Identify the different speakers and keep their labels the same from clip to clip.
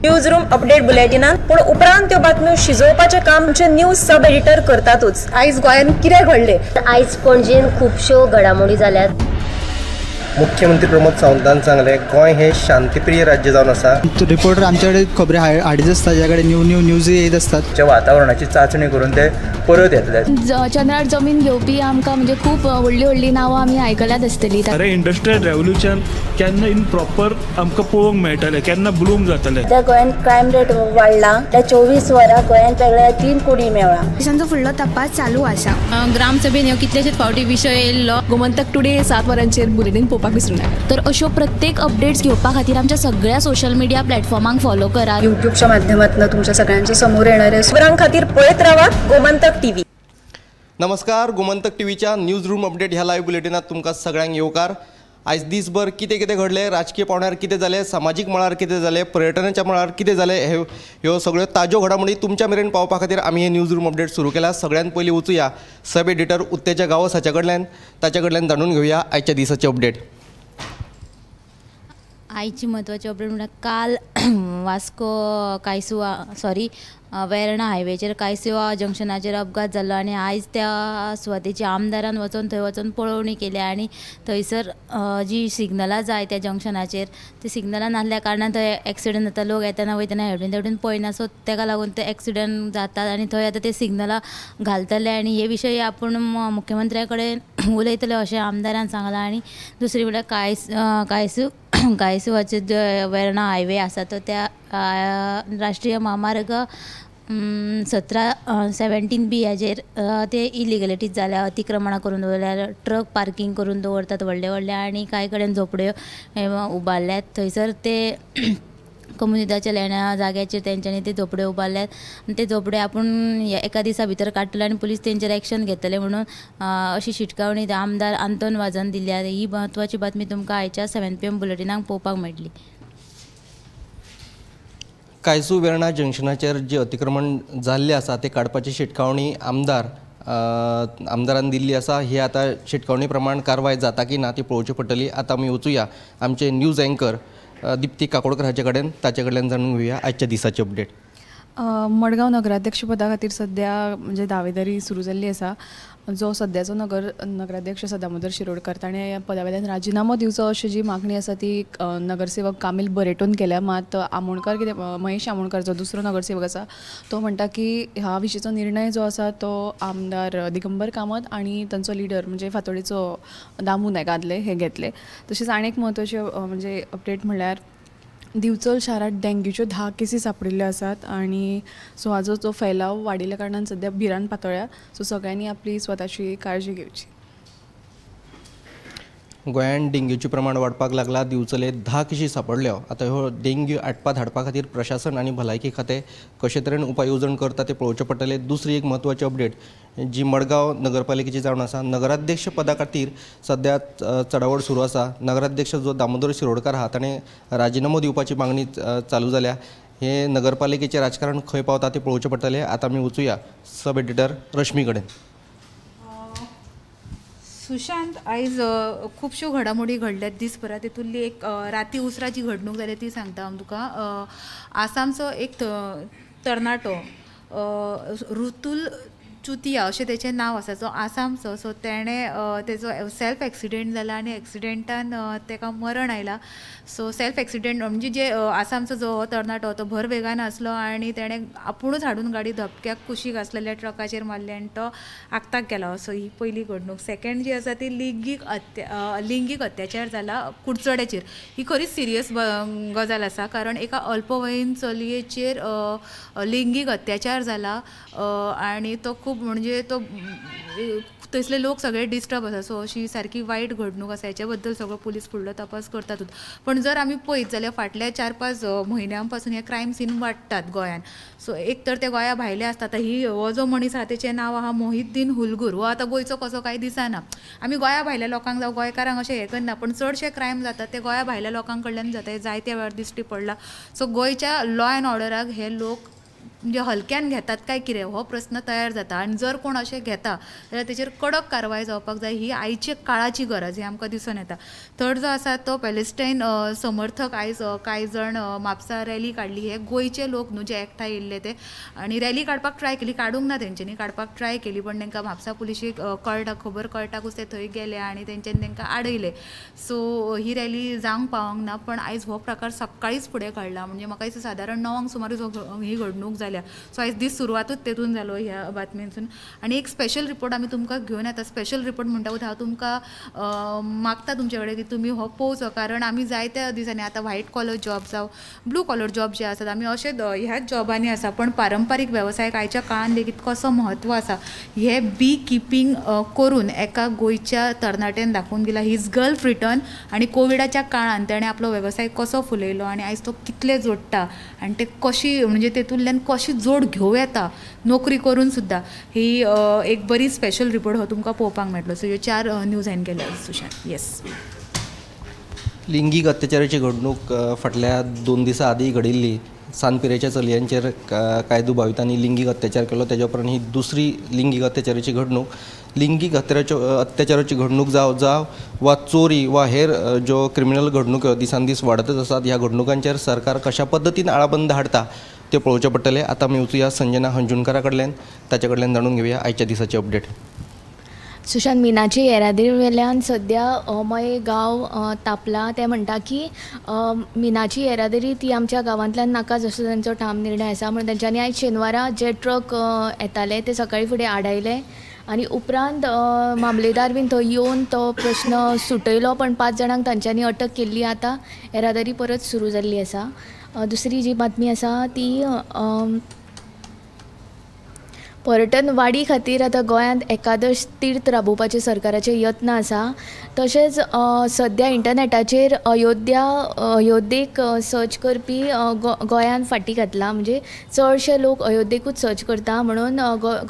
Speaker 1: News room update बुलेटिनान पूण उपरांत त्यो बातम्यो शिजोवपाचें काम आमचे न्यूज सब एडिटर करतातूच। आयज गोंयान कितें घडलें?
Speaker 2: आयज पणजेन खुबश्यो घडामोडी जाल्यात।
Speaker 3: मुख्यमंत्री प्रमोद सावंतान सांगले गोंय हे शांतीप्रिय राज्य जावन आसा।
Speaker 4: रिपोर्टर आमच्याकडे खबरी हाडीत आसता, ज्याकडे न्यूज येत असतात।
Speaker 3: वातावरणाची चाचणी करून ते परत येतले।
Speaker 5: चंद्रार जमीन घेवपी आमकां म्हणजे खूब व्हडली नांवां आमी आयकल्यात आसतली।
Speaker 6: अरे इंडस्ट्रियल रेव्होल्यूशन केन्ना इन प्रॉपर आमकां पळोवंक मेळटलें, केन्ना ब्लूम जातलें।
Speaker 7: त्या गोंयान क्रायम रेट वाडला। त्या 24 वरां गोंयान वेगळ्या 3 कोटी मेळ्ळा।
Speaker 5: देशांचो फुडलो तपास चालू आसा। ग्रामसभेन ह्यो कितलेशेच फावटी विशय येयल्लो। गोमंतक टुडे 7 वरांचेर बुलेटिन पळोवपाक विसरूं नाका। तर अश्यो प्रत्येक अपडेट्स घेवपा खातीर आमच्या सगळ्या सोशल मिडिया प्लॅटफॉर्मांक फॉलो करा।
Speaker 7: यूट्यूबच्या माध्यमातून तुमच्या सगळ्यांच्या समोर येणाऱ्या
Speaker 1: खबरां खातीर पळयत रावा गोमंतक टीव्ही।
Speaker 3: नमस्कार, गोमंतक टीव्हीच्या न्यूज रूम अपडेट ह्या लाईव्ह बुलेटिनात तुमकां सगळ्यांक येवकार। आयज दिसभर कितें कितें घडलें, राजकीय पावंड्यार कितें जालें, सामाजीक मळार कितें जालें, पर्यटनाच्या मळार कितें जालें, ह्यो सगळ्यो ताज्यो घडामोडी तुमच्या मेरेन पावपा खातीर आमी हे न्यूज रूम अपडेट सुरू केला। सगळ्यांत पयलीं वचुया सब एडिटर उत्तेजा गावस हाचे कडल्यान, ताचे कडल्यान जाणून घेवया आयच्या दिसाचे अपडेट।
Speaker 8: आयची म्हत्वाची अपडेट म्हणल्यार काल वास्को कायसुवा वेर्णा हायवेचेर कायसुवा जंक्शनाचेर अपघात जाल्लो आनी आयज त्या सुवातेची आमदारान वचून थंय वचून पळोवणी केली आनी थंयसर जी सिग्नलां जाय त्या जंक्शनाचेर ती सिग्नलां नासल्या कारणान थंय एक्सिडंट जाता। लोक येतना वयतना हेवटेन तेवटेन पळयना, सो ताका लागून ते एक्सिडंट जातात आनी थंय आतां ते सिग्नलां घालतले आनी हे विशयी आपूण मुख्यमंत्र्या कडेन उलयतले अशें आमदारान सांगलां। आनी दुसरी म्हणल्यार कायसुवाचे जो वेर्णा हायवे आसा तो त्या राष्ट्रीय महामार्ग 17B हाजेर ते इलिगलिटीज जाल्या, अतिक्रमणां करून दवरल्या, ट्रक पार्किंग करून दवरतात व्हडले आनी कांय कडेन झोपड्यो उबारल्यात। थंयसर ते कम्युनिटीच्या लेण्या जाग्याचेर तेंच्यांनी ते झोपड्यो उबारल्यात आनी ते झोपडे आपूण एका दिसा भितर काडटले आनी पुलीस तेंचेर एक्शन घेतले म्हणून अशी शिटकावणी आमदार आंतोन वाझान दिल्या। ही म्हत्वाची बातमी तुमकां आयच्या 7 PM बुलेटिनाक पळोवपाक मेळटली।
Speaker 3: कायसू वेर्णा जंक्शनाचेर जे अतिक्रमण जाल्लें आसा ते काडपाची शिटकावणी आमदारान दिल्ली आसा। ही आतां शिटकावणी प्रमाण कारवाय जाता की ना ती पळोवची पडटली। आतां आमी वचुया आमचे न्यूज एंकर दिप्ती काकोडकर हाचे कडेन, ताचे कडल्यान जाणून घेवया आयच्या दिसाचे अपडेट।
Speaker 9: मडगांव नगराध्यक्ष पदा खातीर सद्या म्हणजे दावेदारी सुरू जाल्ली आसा। जो सद्याचो नगराध्यक्ष दामोदर शिरोडकर ताणें ह्या पदा वयल्यान राजिनामो दिवचो अशी जी मागणी आसा ती नगरसेवक कामील बरेटोन केल्या। मात महेश आमोणकर जो दुसरो नगरसेवक आसा तो म्हणटा की ह्या विशींचो निर्णय जो आसा तो आमदार दिगंबर कामत आनी तांचो लिडर म्हणजे फातोडेचो दामू नायक हे घेतले। तशेंच आनी एक म्हत्वाची म्हणजे अपडेट म्हणल्यार दिवचल शारांत डेंग्यूच्यो 10 केसीस सापडिल्ल्यो आसात आनी सो हाजो जो फैलाव वाडिल्ल्या कारणान सद्या भिरांत पातळ्या। सो सगळ्यांनी आपली स्वताची काळजी घेवची।
Speaker 3: गोंयान डेंग्यूचें प्रमाण वाडपाक लागला। दिवचले 10 केसी सापडल्यो। आतां ह्यो डेंग्यू हाडपा खातीर प्रशासन आनी भलायकी खातें कशे तरेन उपाय येवजण करता ते पळोवचें पडटलें। दुसरी एक म्हत्वाची अपडेट जी मडगांव नगरपालिकेची जावन आसा, नगराध्यक्ष पदा खातीर सद्या चडावड सुरू आसा। नगराध्यक्ष जो दामोदर शिरोडकार आहा ताणें राजिनामो दिवपाची मागणी चालू जाल्या। हे नगरपालिकेचें राजकारण खंय पावता ते पळोवचें पडटलें। आतां आमी वचुया सब एडिटर रश्मी कडेन।
Speaker 10: सुशांत, आयज खुबश्यो घडामोडी घडल्यात दिसभरात। तितूंतली एक राती उसरा जी घडणूक जाली ती सांगता हांव तुका। आसामचो एक तरणाटो ऋतुल चुतिया अशें तेचें नांव आसा, जो आसामचो। सो तेणें तेजो सेल्फ एक्सिडेंट जाला आनी एक्सिडेंटान तेका मरण आयलां। सो सेल्फ एक्सिडेंट म्हणजे जे आसामचो जो हो तरणाटो तो भर वेगान आसलो आनी तेणें आपुणूच हाडून गाडी धपक्याक कुशीक आसलेल्या ट्रकाचेर मारली आनी तो आगताक गेलो। सो ही पयली घडणूक। सेकंड जी आसा ती लिंगीक अत्याचार जाला कुडचड्याचेर। ही खरीच सिरियस गजाल आसा, कारण एका अल्पवयीन चलयेचेर लिंगीक अत्याचार जाला आनी तो खूब म्हणजे तो थंयसले लोक सगळे डिस्टर्ब आसा। सो अशी सारकी वायट घडणूक आसा। हेच्या बद्दल सगळो पुलीस फुडलो तपास करतातूच। पण जर आमी पळयत जाल्यार फाटल्या 4-5 म्हयन्यां पासून हे क्रायम सीन वाडटात गोंयान। सो एक तर ते गोंया भायले आसतात। हो जो मनीस आहा तेचें नांव आहा मोहिद्दीन हुलगूर। हो आतां गोंयचो कसो कांय दिसना। आमी गोंया भायल्या लोकांक जावं गोंयकारांक अशें हें करना, पण चडशे क्रायम जातात ते गोंया भायल्या लोकां कडल्यान जाता। हे जायत्या वेळार दिश्टी पडला। सो गोंयच्या लॉ एंड ऑर्डराक हे लोक म्हणजे हलक्यान घेतात काय कितें हो प्रश्न तयार जाता आनी जर कोण अशें घेता जाल्यार तेचेर कडक कारवाय जावपाक जाय ही आयची काळाची गरज ही आमकां दिसून येता. थर्ड जो आसा तो पॅलेस्टायन समर्थक आयज कांय जाण म्हापसा रॅली काडली. हे गोंयचे लोक न्हू जे एकठांय येयल्ले ते आनी रॅली काडपाक ट्राय केली, काडूंक ना तेंच्यांनी, काडपाक ट्राय केली पण तांकां म्हापसा पुलिशेक खबर कळटाकूच ते थंय गेले आनी तेंच्यांनी तांकां आडयले. सो ही रॅली जावंक पावोंक ना. पण आयज हो प्रकार सकाळीच फुडें कळला. म्हणजे म्हाका दिसता सादारण 9 सुमार ही घडणूक जाल्या. सो आयज दीस सुरवातूच तेतून जालो ह्या बातमेंतून. आनी एक स्पेशल रिपोर्ट आमी तुमकां घेवन येता. स्पेशल रिपोर्ट म्हणटा हांव तुमकां मागता तुमचे कडेन की तुमी हो पळोवचो, कारण आमी जायत्या दिसांनी आतां व्हायट कॉलर जॉब जावं ब्लू कॉलर जॉब जे आसात आमी अशें ह्याच जॉबांनी आसा. पण पारंपारीक वेवसायाक आयच्या काळान लेगीत कसो म्हत्व आसा हे बी किपींग करून एका गोंयच्या तरणाट्यान दाखोवन दिला. हीज गल्फ रिटर्न आनी कोविडाच्या काळान तेणें आपलो वेवसाय कसो फुलयलो आनी आयज तो कितले जोडटा आनी ते कशी म्हणजे तेतूंतल्यान कशी जोड घेवं येता नोकरी करून सुद्दां. ही एक बरी स्पेशल रिपोर्ट हो तुमकां पळोवपाक मेळटलो. सो ह्यो 4 न्यूज हांवें केल्या सुशांत. येस,
Speaker 3: लिंगीक अत्याचाराची घडणूक फाटल्या 2 दिसां आदी घडिल्ली. सानपिरेच्या चलयांचेर कांय दुबावितांनी लिंगीक अत्याचार केलो. तेज्या उपरांत ही दुसरी लिंगीक अत्याचाराची घडणूक. लिंगीक अत्याचाराची घडणूक जावं वा चोरी वा हेर ज्यो क्रिमिनल घडणुको दिसान दीस वाडतच आसात, ह्या घडणुकांचेर सरकार कशा पद्दतीन आळाबंद हाडटा ते पळोवचें पडटलें. आतां आमी वचुया संजना हंजुनकारा कडल्यान, ताचे कडल्यान जाणून घेवया आयच्या दिसाची अपडेट.
Speaker 11: सुशांत, मिनाची येरादारी वेल्यान सद्या मये गांव तापला. ते म्हणटा की मिनाची येरादारी ती आमच्या गांवांतल्यान नाका, जसो तांचो ठाम निर्णय आसा. म्हणून तेंच्यांनी आयज शेनवारा जे ट्रक येताले ते सकाळी फुडें आडायले आनी उपरांत मामलेदार बीन थंय येवन तो प्रश्न सुटयलो. पण 5 जाणांक तांच्यांनी अटक केल्ली. आतां येरादारी परत सुरू जाल्ली आसा. दुसरी जी बातमी आसा ती पर्यटन वाडी खातीर आतां गोंयांत एकादश तीर्थ राबोवपाचे सरकाराचे यत्न आसा. तशेंच सद्या इंटरनेटाचेर अयोध्येक सर्च करपी गोंयांत फाटीं घातला. म्हणजे चडशे लोक अयोध्येकूच सर्च करता. म्हणून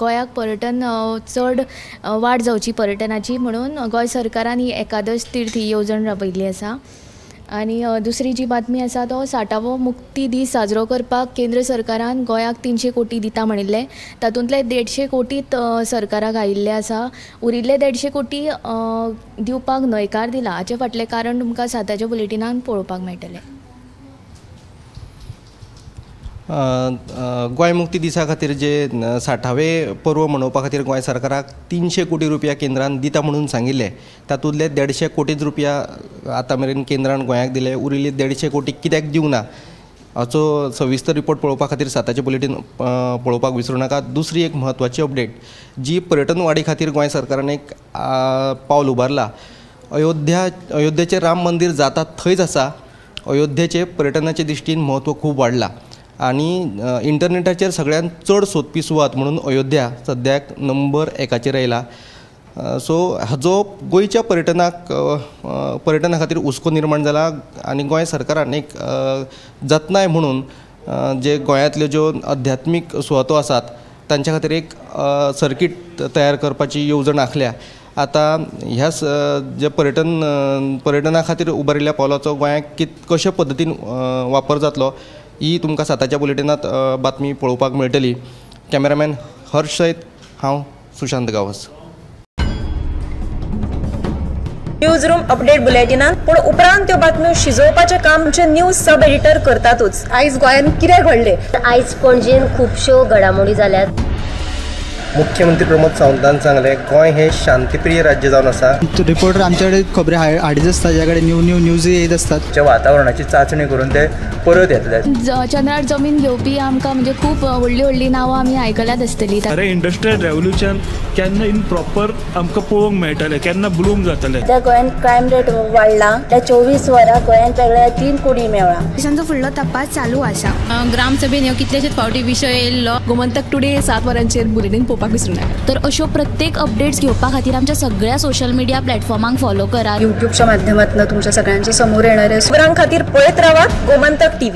Speaker 11: गोंयाक पर्यटन चड वाड जावची पर्यटनाची म्हणून गोंय सरकारान ही एकादश तीर्थ ही येवजण राबयल्ली आसा. आनी दुसरी जी बातमी आसा तो 60वो मुक्ती दीस साजरो करपाक केंद्र सरकारान गोंयाक 300 कोटी दिता म्हणिल्ले. तातूंतले 150 कोटीत सरकाराक आयिल्ले आसा. उरिल्ले 150 कोटी दिवपाक न्हयकार दिला. हाचे फाटलें कारण तुमकां 7 बुलेटिनान पळोवपाक मेळटलें.
Speaker 3: गोंय मुक्ती दिसा खातीर जे 60वे पर्व मनोवपा खातीर गोंय सरकाराक 300 कोटी रुपया केंद्रान दिता म्हणून सांगिल्ले. तातूंतले 150 कोटीच रुपया आतां मेरेन केंद्रान गोंयाक दिले. उरिल्ले 150 कोटी कित्याक दिवना हाचो सविस्तर रिपोर्ट पळोवपा खातीर 7 बुलेटीन पळोवपाक विसरूं नाका. दुसरी एक म्हत्वाची अपडेट जी पर्यटन वाडी खातीर गोंय सरकारान एक पावल उबारला. अयोध्येचें राम मंदीर जाता थंयच आसा. अयोध्येचे पर्यटनाचे दिश्टीन म्हत्व खूब वाडला आनी इंटरनेटाचेर सगळ्यात चड सोदपी सुवात म्हणून अयोध्या सद्याक नंबर 1 आयला. सो हाजो गोंयच्या पर्यटना खातीर हुस्को निर्माण जाला आनी गोंय सरकारान एक जतनाय म्हणून जे गोंयांतल्यो ज्यो आध्यात्मीक सुवातो आसात तांच्या खातीर एक सर्कीट तयार करपाची येवजण आखल्या. आतां ह्या जे पर्यटना खातीर उबारिल्ल्या पावलाचो गोंयाक कशे पद्दतीन वापर जातलो ही तुमकां 7 बुलेटिनांत बातमी पळोवपाक मेळटली. कॅमेरामॅन हर्ष सयत हांव Sushant Gawas.
Speaker 1: News room update बुलेटिनान पूण उपरांत त्यो बातम्यो शिजोवपाचें काम आमचे न्यूज सब एडिटर करतातूच. आयज गोंयांत कितें घडलें?
Speaker 2: आयज पणजेन खुबश्यो घडामोडी जाल्यात.
Speaker 3: मुख्यमंत्री प्रमोद सावंतान सांगलें गोंय हें शांतीप्रिय राज्य जावन आसा.
Speaker 4: रिपोर्टर आमचे कडेन खबरी हाडीत आसता, ताजे कडेन न्यूज येत आसतात.
Speaker 12: वातावरणाची चांचणी करून ते परत येतले.
Speaker 11: चंद्रार जमीन घेवपी आमकां म्हणजे खूब व्हडली नांवां आमी आयकल्यात आसतली.
Speaker 6: अरे इंडस्ट्रियल रेव्होल्युशन केन्ना इन प्रॉपर आमकां पळोवंक मेळटलें, केन्ना ब्लूम जातलें.
Speaker 7: त्या गोंयांत क्रायम रेट वाडला. त्या 24 वरां गोंयांत वेगळ्या 3 कोडी मेळ्ळा.
Speaker 5: देशांचो फुडलो तपास चालू आसा. ग्रामसभेन ह्यो कितलेशेच फावटी विशय येयल्लो. गोमंतक टुडे 7 वरांचेर बुलेटिन पळोवपाक विसरूं नाका. तर अश्यो प्रत्येक अपडेट्स घेवपा खातीर आमच्या सगळ्या सोशल मिडिया प्लॅटफॉर्मांक फॉलो करा.
Speaker 1: युट्यूबच्या माध्यमातून तुमच्या सगळ्यांच्या समोर येणाऱ्या खबरां खातीर पळयत रावा गोमंतक TV.